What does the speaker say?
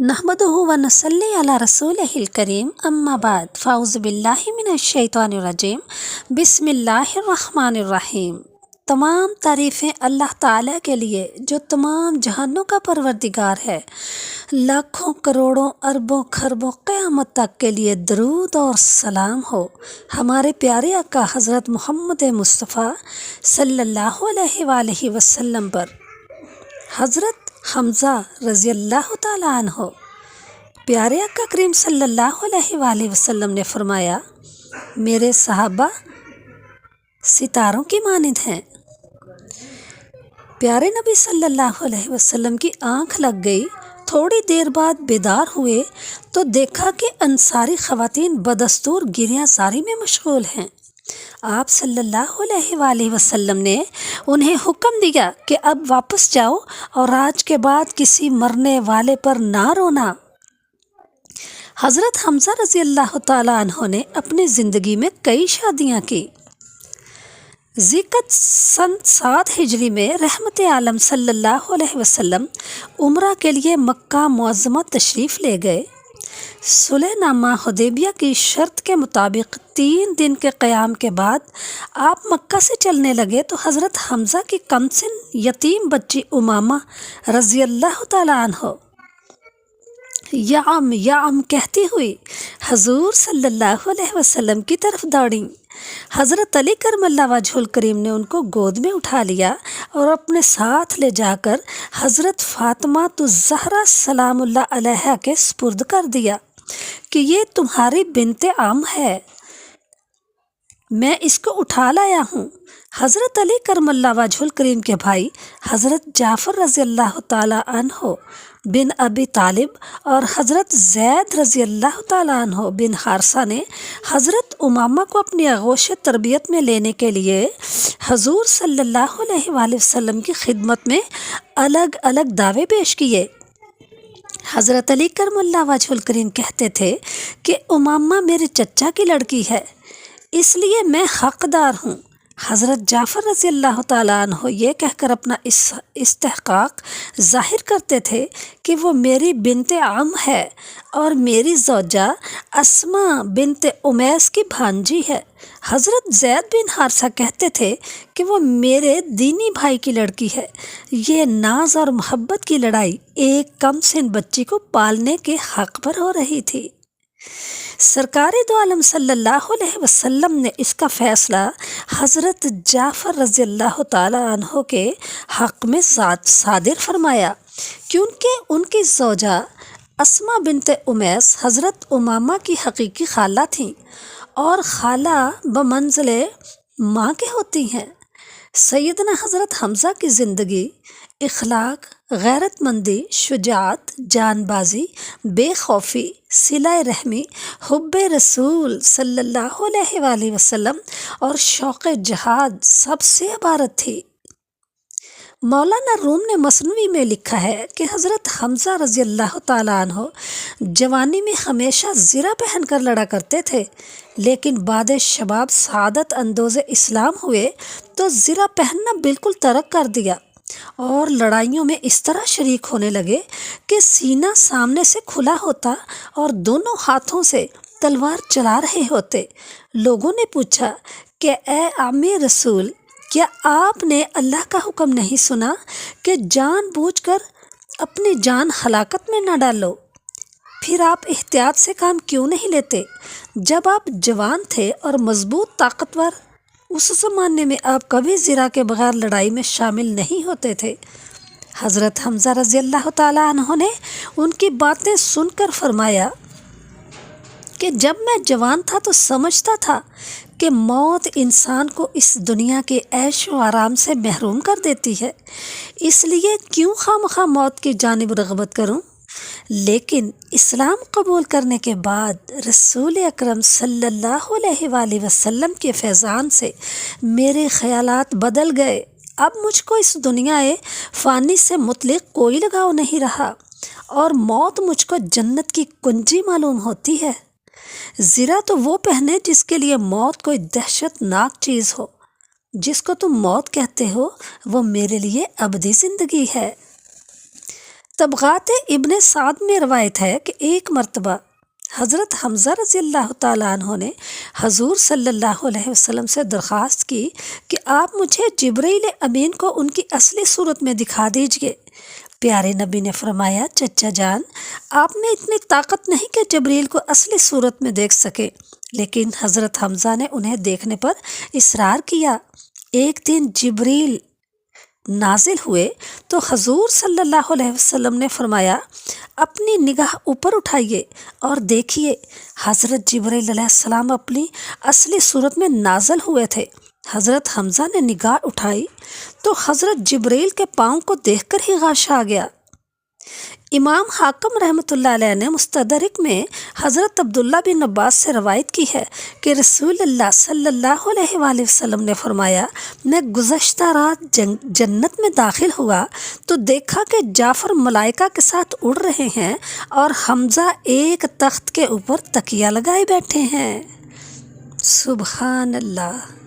नहमदुहु व नसल्ली अला रसूलिहिल करीम अम्मा बाद फ़ाउज़ु बिल्लाहि मिनश शैतानिर रजीम बिस्मिल्लाहिर रहमानिर रहीम। तमाम तारीफ़ें अल्लाह ताला के लिए जो तमाम जहानों का परवरदिगार है। लाखों करोड़ों अरबों खरबों क़यामत तक के लिए दरूद और सलाम हो हमारे प्यारे आका हज़रत मोहम्मद मुस्तफ़ा सल्लल्लाहु अलैहि वसल्लम पर। हज़रत हमज़ा रज़ियल्लाहु ताला अन्हो प्यारे आका करीम सल्लल्लाहु अलैहि वसल्लम ने फरमाया, मेरे सहाबा सितारों की मानिंद हैं। प्यारे नबी सल्लल्लाहु अलैहि वसल्लम की आंख लग गई। थोड़ी देर बाद बेदार हुए तो देखा कि अंसारी ख़वातीन बदस्तूर गिरियाज़ारी में मशगूल हैं। आप सल्लल्लाहु अलैहि वसल्लम ने उन्हें हुक्म दिया कि अब वापस जाओ और आज के बाद किसी मरने वाले पर ना रोना। हज़रत हमज़ा रज़ियल्लाहु ताला अन्हो ने अपनी ज़िंदगी में कई शादियाँ की। ज़िक़त सन 7 हिजरी में रहमत आलम सल्लल्लाहु अलैहि वसल्लम उम्रा के लिए मक्का मुअज़्ज़मा तशरीफ़ ले गए। सुलहनामा हुदैबिया की शर्त के मुताबिक 3 दिन के क़याम के बाद आप मक्का से चलने लगे तो हज़रत हमज़ा की कमसिन यतीम बच्ची उमामा रज़ियल्लाहु ताला अन्हो याम कहती हुई हजूर सल्लल्लाहु अलैहि वसल्लम की तरफ दौड़ी। हज़रत अली करमल्ला वजहुल करीम ने उनको गोद में उठा लिया और अपने साथ ले जाकर हज़रत फ़ातिमा ज़हरा सलामुल्लाह अलैहा के सुपुर्द कर दिया कि ये तुम्हारी बिनते आम है, मैं इसको उठा लाया हूँ। हज़रत अली करमल्ला वजहुल करीम के भाई हज़रत जाफ़र रज़ियल्लाहु ताला अन्हो बिन अबी तालिब और हज़रत ज़ैद रज़ियल्लाहु ताला अन्हो बिन हारसा ने हज़रत उमामा को अपनी आगोश तरबियत में लेने के लिए हजूर सल्लल्लाहु अलैहि वसल्लम की खिदमत में अलग अलग दावे पेश किए। हज़रत अली करमल्ला वजहुल करीम कहते थे कि उमामा मेरे चचा की लड़की है, इसलिए मैं हक़दार हूँ। हज़रत जाफ़र रज़ियल्लाहु ताला अन्हो ये कहकर अपना इस्तेहक़ाक़ ज़ाहिर करते थे कि वो मेरी बिनते आम है और मेरी ज़ौजा अस्मा बिनते उमैस की भांजी है। हज़रत ज़ैद बिन हारसा कहते थे कि वो मेरे दीनी भाई की लड़की है। ये नाज और मोहब्बत की लड़ाई एक कम सिन बच्ची को पालने के हक़ पर हो रही थी। सरकारे दो आलम सल्लल्लाहु अलैहि वसल्लम ने इसका फ़ैसला हज़रत जाफ़र रज़ियल्लाहु ताला अन्हो के हक़ में सादिर फरमाया, क्योंकि उनकी ज़ौजा अस्मा बिनते उमैस हज़रत उमामा की हकीकी खाला थीं और खाला बमंज़िले माँ के होती हैं। सैयदना हज़रत हमज़ा की ज़िंदगी इखलाक, गैरतमंदी, शुजाअत, जानबाजी, बेखौफी, सिलाए रहमी, हुब्बे रसूल सल्लल्लाहु अलैहि वसल्लम और शौक़ जहाद सबसे इबारत थी। मौलाना रूम ने मसनवी में लिखा है कि हज़रत हमज़ा रज़ियल्लाहु ताला अन्हो जवानी में हमेशा ज़िरा पहन कर लड़ा करते थे, लेकिन बाद शबाब सादत अंदोज़े इस्लाम हुए तो ज़िरा पहनना बिल्कुल तर्क कर दिया और लड़ाइयों में इस तरह शरीक होने लगे कि सीना सामने से खुला होता और दोनों हाथों से तलवार चला रहे होते। लोगों ने पूछा कि ए आमे रसूल, क्या आपने अल्लाह का हुक्म नहीं सुना कि जानबूझकर अपनी जान हलाकत में न डालो? फिर आप एहतियात से काम क्यों नहीं लेते? जब आप जवान थे और मजबूत ताकतवर, उस ज़माने में आप कभी ज़िरा के बगैर लड़ाई में शामिल नहीं होते थे। हज़रत हमज़ा रज़ियल्लाहु ताला अन्हो ने उनकी बातें सुनकर फरमाया कि जब मैं जवान था तो समझता था कि मौत इंसान को इस दुनिया के ऐश व आराम से महरूम कर देती है, इसलिए क्यों खामखा मौत की जानिब रग़बत करूं। लेकिन इस्लाम कबूल करने के बाद रसूल अकरम सल्लल्लाहु अलैहि वसल्लम के फैज़ान से मेरे ख़यालात बदल गए। अब मुझको इस दुनिया फ़ानी से मुतल्लिक़ कोई लगाव नहीं रहा और मौत मुझको जन्नत की कुंजी मालूम होती है। ज़िरा तो वो पहने जिसके लिए मौत कोई दहशतनाक चीज़ हो। जिसको तुम मौत कहते हो वो मेरे लिए अबदी ज़िंदगी है। طبقات ابن سعد میں روایت ہے کہ ایک مرتبہ حضرت حمزہ رضی اللہ تعالیٰ عنہ نے حضور صلی اللہ علیہ وسلم سے درخواست کی کہ آپ مجھے جبرائیل امین کو ان کی اصلی صورت میں دکھا دیجئے۔ پیارے نبی نے فرمایا، چچا جان، آپ میں اتنی طاقت نہیں کہ جبریل کو اصلی صورت میں دیکھ سکے، لیکن حضرت حمزہ نے انہیں دیکھنے پر اصرار کیا۔ ایک دن جبریل نازل ہوئے تو حضور صلی اللہ علیہ وسلم نے فرمایا، اپنی نگاہ اوپر اٹھائیے اور دیکھیے۔ حضرت جبریل علیہ السلام اپنی اصلی صورت میں نازل ہوئے تھے۔ حضرت حمزہ نے نگاہ اٹھائی تو حضرت جبریل کے پاؤں کو دیکھ کر ہی غش آ گیا۔ امام حاکم رحمۃ اللہ علیہ نے مستدرک میں حضرت عبداللہ بن عباس سے روایت کی ہے کہ رسول اللہ صلی اللہ علیہ وآلہ وسلم نے فرمایا، میں گزشتہ رات جنت میں داخل ہوا تو دیکھا کہ جعفر ملائکہ کے ساتھ اڑ رہے ہیں اور حمزہ ایک تخت کے اوپر تکیہ لگائے بیٹھے ہیں۔ سبحان اللہ۔